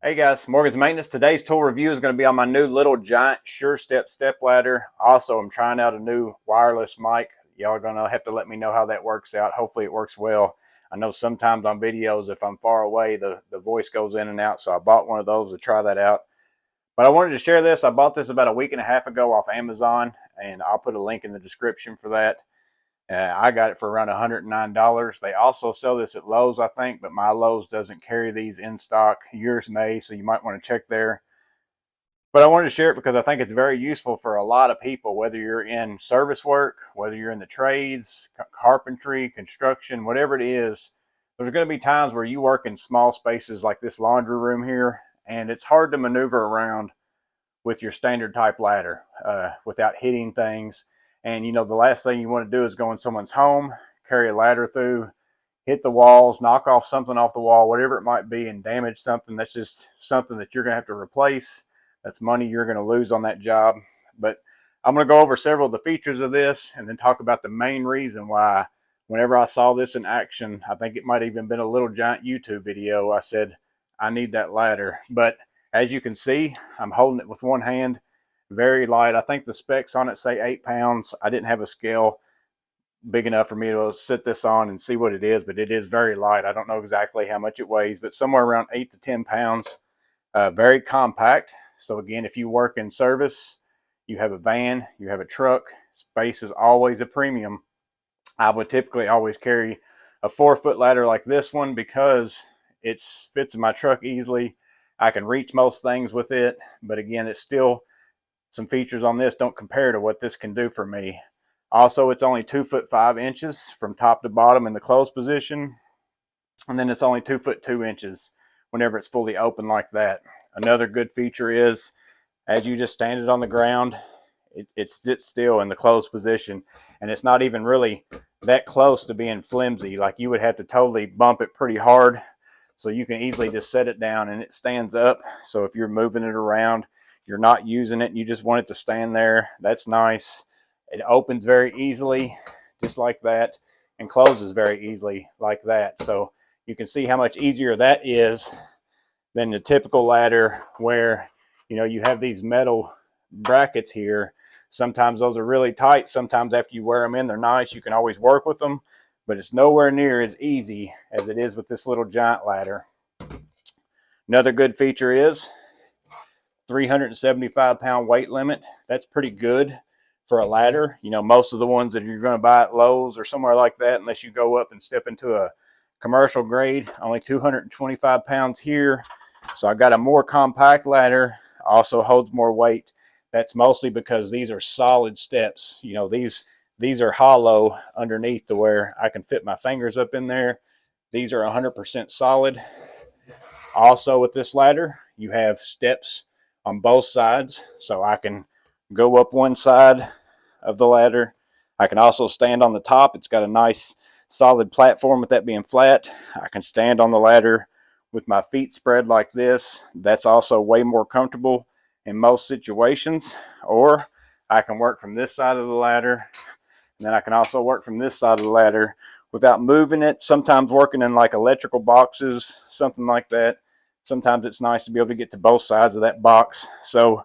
Hey guys, Morgan's Maintenance. Today's tool review is going to be on my new little giant Sure step ladder. Also, I'm trying out a new wireless mic. Y'all are going to have to let me know how that works out. Hopefully it works well. I know sometimes on videos, if I'm far away, the voice goes in and out. So I bought one of those to try that out. But I wanted to share this. I bought this about a week and a half ago off Amazon, and I'll put a link in the description for that. I got it for around $109. They also sell this at Lowe's, I think, but my Lowe's doesn't carry these in stock. Yours may, so you might want to check there. But I wanted to share it because I think it's very useful for a lot of people, whether you're in service work, whether you're in the trades, carpentry, construction, whatever it is. There's going to be times where you work in small spaces like this laundry room here, and it's hard to maneuver around with your standard type ladder without hitting things. And you know, the last thing you want to do is go in someone's home, carry a ladder through, hit the walls, knock off something off the wall, whatever it might be, and damage something. That's just something that you're going to have to replace. That's money you're going to lose on that job. But I'm going to go over several of the features of this and then talk about the main reason why, whenever I saw this in action, I think it might have even been a little giant YouTube video, I said, I need that ladder. But as you can see, I'm holding it with one hand. Very light. I think the specs on it say 8 pounds. I didn't have a scale big enough for me to sit this on and see what it is, but it is very light. I don't know exactly how much it weighs, but somewhere around 8 to 10 pounds. Very compact. So again, if you work in service, you have a van, you have a truck, space is always a premium. I would typically always carry a 4-foot ladder like this one because it fits in my truck easily. I can reach most things with it, but again, it's still some features on this don't compare to what this can do for me. Also, it's only 2 foot 5 inches from top to bottom in the closed position, and then it's only 2 foot 2 inches whenever it's fully open like that. Another good feature is, as you just stand it on the ground, it sits still in the closed position, and it's not even really that close to being flimsy. Like, you would have to totally bump it pretty hard, so you can easily just set it down and it stands up. So if you're moving it around, you're not using it, and you just want it to stand there, that's nice. It opens very easily, just like that, and closes very easily like that. So you can see how much easier that is than the typical ladder where, you know, you have these metal brackets here. Sometimes those are really tight. Sometimes after you wear them in, they're nice. You can always work with them, but it's nowhere near as easy as it is with this little giant ladder. Another good feature is 375-pound weight limit. That's pretty good for a ladder. You know, most of the ones that you're going to buy at Lowe's or somewhere like that, unless you go up and step into a commercial grade, only 225 pounds here. So I got a more compact ladder, also holds more weight. That's mostly because these are solid steps. You know, these are hollow underneath to where I can fit my fingers up in there. These are 100% solid. Also with this ladder, you have steps on both sides, so I can go up one side of the ladder. I can also stand on the top. It's got a nice solid platform with that being flat. I can stand on the ladder with my feet spread like this. That's also way more comfortable in most situations. Or I can work from this side of the ladder, and then I can also work from this side of the ladder without moving it. Sometimes working in like electrical boxes, something like that. Sometimes it's nice to be able to get to both sides of that box. So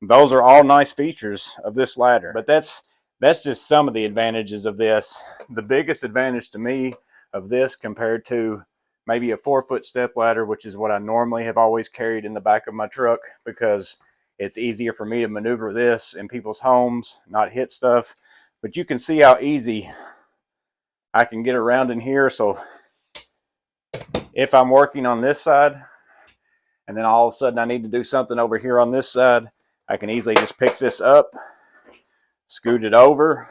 those are all nice features of this ladder. But that's just some of the advantages of this. The biggest advantage to me of this compared to maybe a 4-foot step ladder, which is what I normally have always carried in the back of my truck, because it's easier for me to maneuver this in people's homes, not hit stuff. But you can see how easy I can get around in here. So if I'm working on this side, and then all of a sudden I need to do something over here on this side, I can easily just pick this up, scoot it over.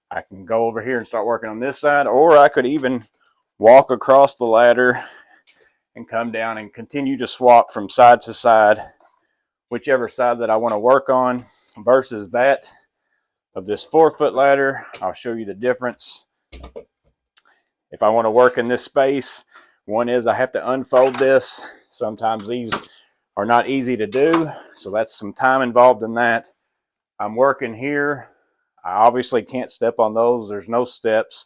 I can go over here and start working on this side, or I could even walk across the ladder and come down and continue to swap from side to side, whichever side that I want to work on, versus that of this 4-foot ladder. I'll show you the difference. If I want to work in this space, one is I have to unfold this. Sometimes these are not easy to do, so that's some time involved in that. I'm working here. I obviously can't step on those. There's no steps.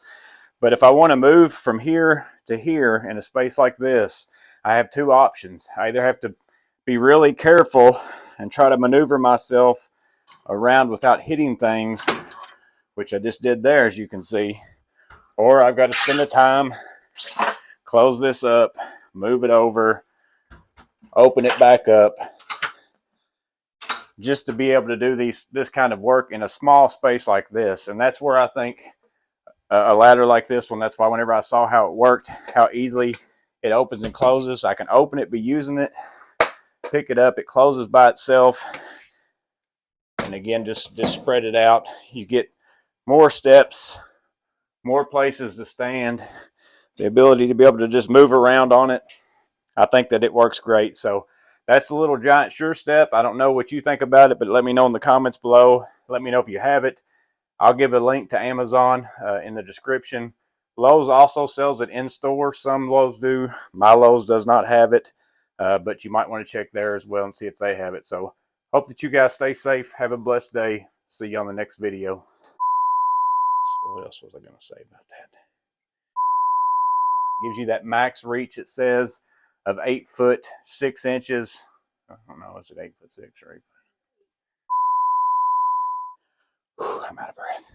But if I want to move from here to here in a space like this, I have two options. I either have to be really careful and try to maneuver myself around without hitting things, which I just did there, as you can see, or I've got to spend the time, close this up, move it over, open it back up, just to be able to do this kind of work in a small space like this. And that's where I think a ladder like this one, that's why whenever I saw how it worked, how easily it opens and closes, I can open it, be using it, pick it up, it closes by itself, and again, just spread it out. You get more steps, more places to stand, the ability to be able to just move around on it. I think that it works great. So that's the little giant Sure Step. I don't know what you think about it, but let me know in the comments below. Let me know if you have it. I'll give a link to Amazon in the description. Lowe's also sells it in store. Some Lowe's do. My Lowe's does not have it, but you might want to check there as well and see if they have it. So hope that you guys stay safe. Have a blessed day. See you on the next video. So what else was I going to say about that? Gives you that max reach, it says, of 8 foot 6 inches. I don't know, is it 8 foot 6 or 8 foot? I'm out of breath.